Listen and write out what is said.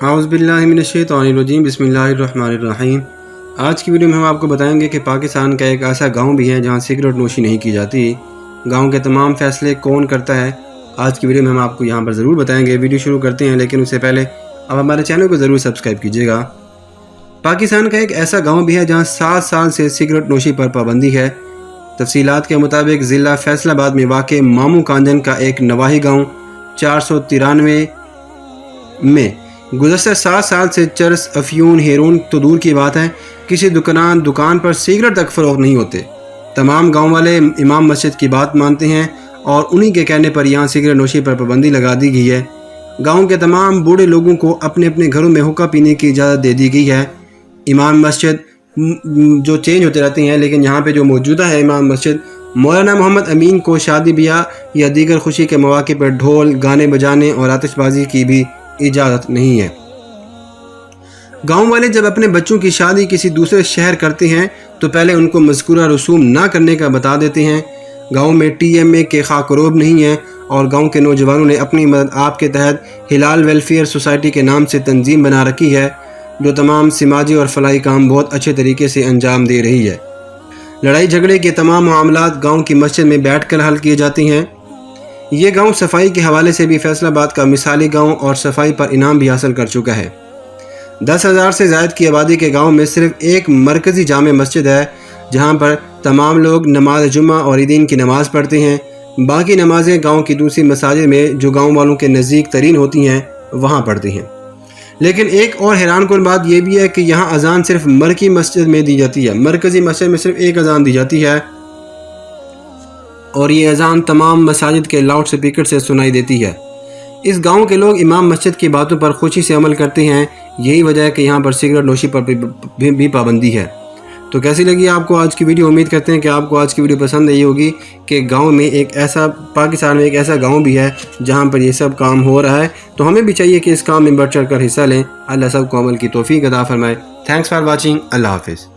अऊज़ु बिल्लाहि मिनश्शैतानिर्रजीम बिस्मिल्लाहिर्रहमानिर्रहीम। आज की वीडियो में हम आपको बताएंगे कि पाकिस्तान का एक ऐसा गांव भी है जहां सिगरेट नोशी नहीं की जाती। गांव के तमाम फैसले कौन करता है, आज की वीडियो में हम आपको यहां पर ज़रूर बताएंगे। वीडियो शुरू करते हैं, लेकिन उससे पहले आप हमारे चैनल को ज़रूर सब्सक्राइब कीजिएगा। पाकिस्तान का एक ऐसा गाँव भी है जहाँ 7 साल से सिगरेट नोशी पर पाबंदी है। तफसीलात के मुताबिक ज़िला फैसलाबाद में वाक़ मामू कांजन का एक नवाही गाँव 493 में गुज़श्ता 7 साल से चरस, अफ्यून, हेरोइन तो दूर की बात है, किसी दुकान पर सिगरेट तक फ़रोख्त नहीं होते। तमाम गांव वाले इमाम मस्जिद की बात मानते हैं और उन्हीं के कहने पर यहाँ सिगरेट नोशी पर पाबंदी लगा दी गई है। गांव के तमाम बूढ़े लोगों को अपने अपने घरों में हुक्का पीने की इजाज़त दे दी गई है। इमाम मस्जिद जो चेंज होते रहते हैं, लेकिन यहाँ पे जो मौजूदा है इमाम मस्जिद, मौलाना मोहम्मद अमीन को शादी ब्याह या दीगर खुशी के मौके पर ढोल, गाने बजाने और आतिशबाजी की भी इजाज़त नहीं है। गांव वाले जब अपने बच्चों की शादी किसी दूसरे शहर करते हैं तो पहले उनको मज़कूरा रसूम ना करने का बता देते हैं। गांव में TMA के खाकरोब नहीं है और गांव के नौजवानों ने अपनी मदद आप के तहत हिलाल वेलफेयर सोसाइटी के नाम से तंजीम बना रखी है, जो तमाम समाजी और फलाही काम बहुत अच्छे तरीके से अंजाम दे रही है। लड़ाई झगड़े के तमाम मामलात गाँव की मस्जिद में बैठ कर हल किए जाते हैं। ये गांव सफाई के हवाले से भी फैसलाबाद का मिसाली गांव और सफाई पर इनाम भी हासिल कर चुका है। 10,000 से ज़ायद की आबादी के गांव में सिर्फ एक मरकज़ी जामे मस्जिद है जहां पर तमाम लोग नमाज जुम्मा और ईदीन की नमाज़ पढ़ते हैं। बाकी नमाज़ें गांव की दूसरी मसाजिद में जो गांव वालों के नज़दीक तरीन होती हैं वहां पढ़ते हैं। लेकिन एक और हैरानकुन बात यह भी है कि यहाँ अजान सिर्फ मरकज़ी मस्जिद में दी जाती है। मरकज़ी मस्जिद में सिर्फ एक अजान दी जाती है और ये अजान तमाम मसाजिद के लाउड स्पीकर से सुनाई देती है। इस गांव के लोग इमाम मस्जिद की बातों पर खुशी से अमल करते हैं। यही वजह है कि यहाँ पर सिगरेट नोशी पर भी पाबंदी है। तो कैसी लगी आपको आज की वीडियो? उम्मीद करते हैं कि आपको आज की वीडियो पसंद आई होगी कि गांव में एक ऐसा, पाकिस्तान में एक ऐसा गांव भी है जहां पर ये सब काम हो रहा है। तो हमें भी चाहिए कि इस काम में बढ़ चढ़ कर हिस्सा लें। अल्लाह सबको अमल की तौफीक अता फरमाए। Thanks for watching. अल्लाह हाफिज़।